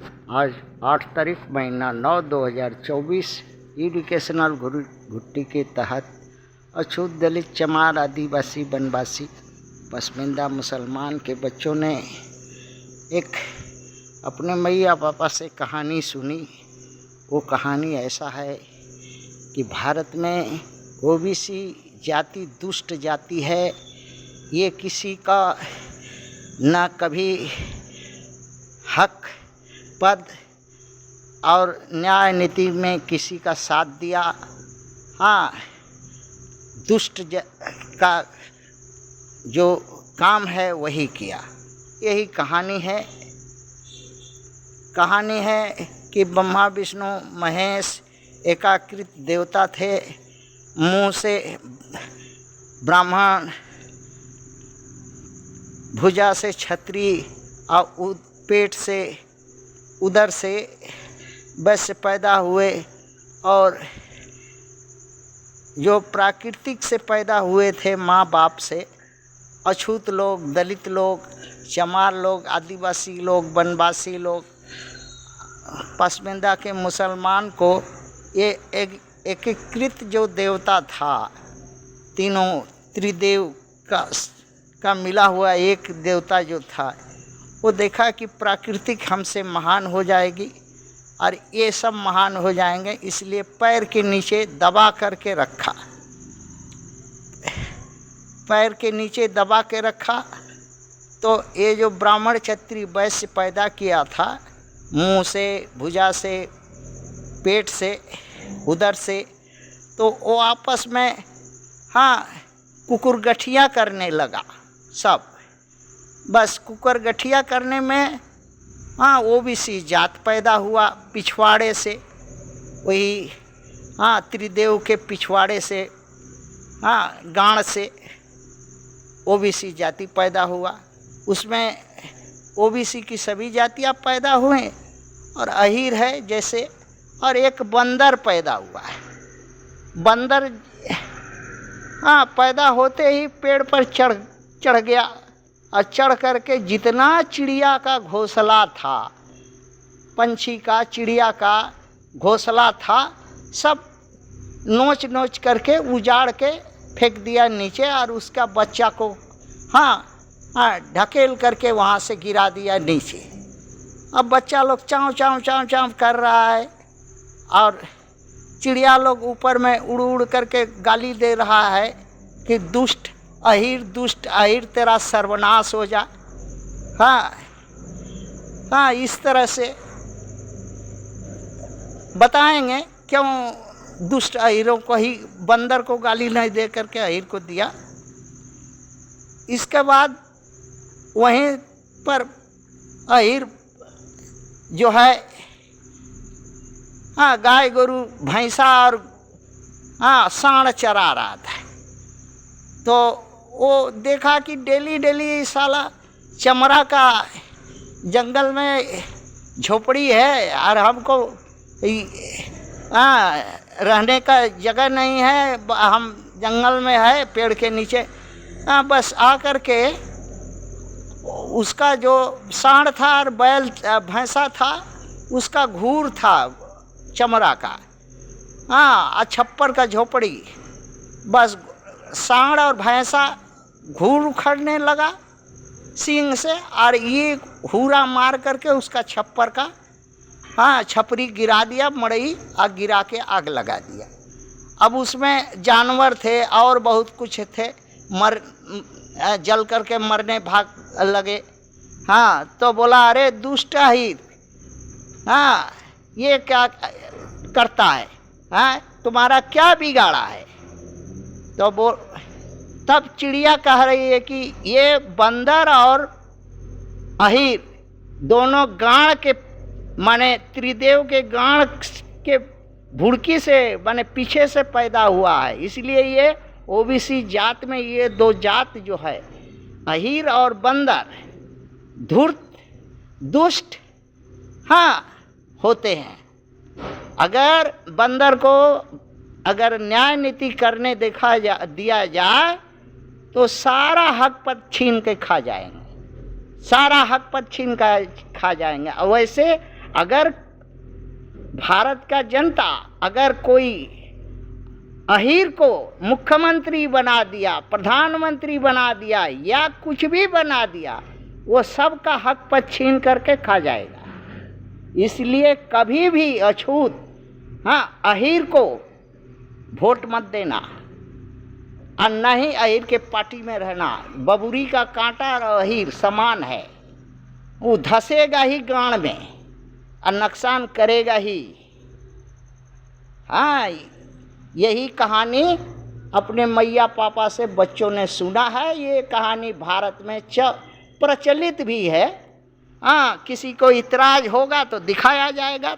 आज 8 तारीख महीना 9 2024 एजुकेशनल घुट्टी के तहत अछूत दलित चमार आदिवासी वनवासी पसमानदा मुसलमान के बच्चों ने एक अपने मैया पापा से कहानी सुनी। वो कहानी ऐसा है कि भारत में ओबीसी जाति दुष्ट जाति है। ये किसी का न कभी हक पद और न्याय नीति में किसी का साथ दिया। हाँ, दुष्ट का जो काम है वही किया। यही कहानी है कि ब्रह्मा विष्णु महेश एकाकृत देवता थे। मुंह से ब्राह्मण, भुजा से क्षत्रिय और पेट से उदर से वैश्य पैदा हुए, और जो प्राकृतिक से पैदा हुए थे माँ बाप से, अछूत लोग, दलित लोग, चमार लोग, आदिवासी लोग, वनवासी लोग, पसमानदा के मुसलमान को ये एकीकृत जो देवता था, तीनों त्रिदेव का मिला हुआ एक देवता जो था, वो देखा कि प्राकृतिक हमसे महान हो जाएगी और ये सब महान हो जाएंगे, इसलिए पैर के नीचे दबा करके रखा। पैर के नीचे दबा के रखा तो ये जो ब्राह्मण क्षत्रिय वैश्य पैदा किया था, मुंह से, भुजा से, पेट से, उदर से, तो वो आपस में हाँ कुकुरगठिया करने लगा। सब बस कुकुरगठिया करने में हाँ ओबीसी जात पैदा हुआ पिछवाड़े से, वही हाँ त्रिदेव के पिछवाड़े से, हाँ गांड से ओबीसी जाति पैदा हुआ। उसमें ओबीसी की सभी जातियाँ पैदा हुए और अहीर है जैसे, और एक बंदर पैदा हुआ है। बंदर हाँ पैदा होते ही पेड़ पर चढ़ गया और चढ़ करके जितना चिड़िया का घोंसला था, पंछी का, चिड़िया का घोंसला था, सब नोच करके उजाड़ के फेंक दिया नीचे, और उसका बच्चा को हाँ ढकेल करके वहाँ से गिरा दिया नीचे। अब बच्चा लोग चाँव चाँव कर रहा है और चिड़िया लोग ऊपर में उड़ करके गाली दे रहा है कि दुष्ट अहीर तेरा सर्वनाश हो जा। हाँ इस तरह से बताएंगे क्यों दुष्ट अहीरों को ही, बंदर को गाली नहीं दे करके अहीर को दिया। इसके बाद वहीं पर अहीर जो है हाँ गाय गोरू भैंसा और हाँ सांड चरा रहा था, तो वो देखा कि डेली साला चमड़ा का जंगल में झोपड़ी है और हमको रहने का जगह नहीं है, हम जंगल में है पेड़ के नीचे। बस आ कर के उसका जो सांड था और बैल भैंसा था, उसका घूर था चमड़ा का, छप्पर का झोपड़ी। बस सांड और भैंसा घूर उखड़ने लगा सींग से, और ये हूरा मार करके उसका छप्पर का छपरी गिरा दिया, मड़ई आग गिरा के आग लगा दिया। अब उसमें जानवर थे और बहुत कुछ थे, जल करके मरने भाग लगे। तो बोला, अरे दुष्ट अहीर, ये क्या करता है, तुम्हारा क्या बिगाड़ा है? तो तब चिड़िया कह रही है कि ये बंदर और अहीर दोनों गांड के माने त्रिदेव के गांड के भुड़की से माने पीछे से पैदा हुआ है, इसलिए ये ओबीसी जात में ये दो जात जो है अहीर और बंदर धूर्त दुष्ट होते हैं। अगर बंदर को अगर न्याय नीति करने दिया जाए तो सारा हक पद छीन के खा जाएंगे, सारा हक पद छीन का खा जाएंगे। और वैसे अगर भारत का जनता अगर कोई अहीर को मुख्यमंत्री बना दिया, प्रधानमंत्री बना दिया या कुछ भी बना दिया, वो सबका हक पर छीन करके खा जाएगा। इसलिए कभी भी अछूत अहीर को वोट मत देना और न ही अहीर के पार्टी में रहना। बबुरी का कांटा और अहीर समान है, वो धसेगा ही गांड में और नुकसान करेगा ही। यही कहानी अपने मैया पापा से बच्चों ने सुना है। ये कहानी भारत में प्रचलित भी है। किसी को इतराज होगा तो दिखाया जाएगा।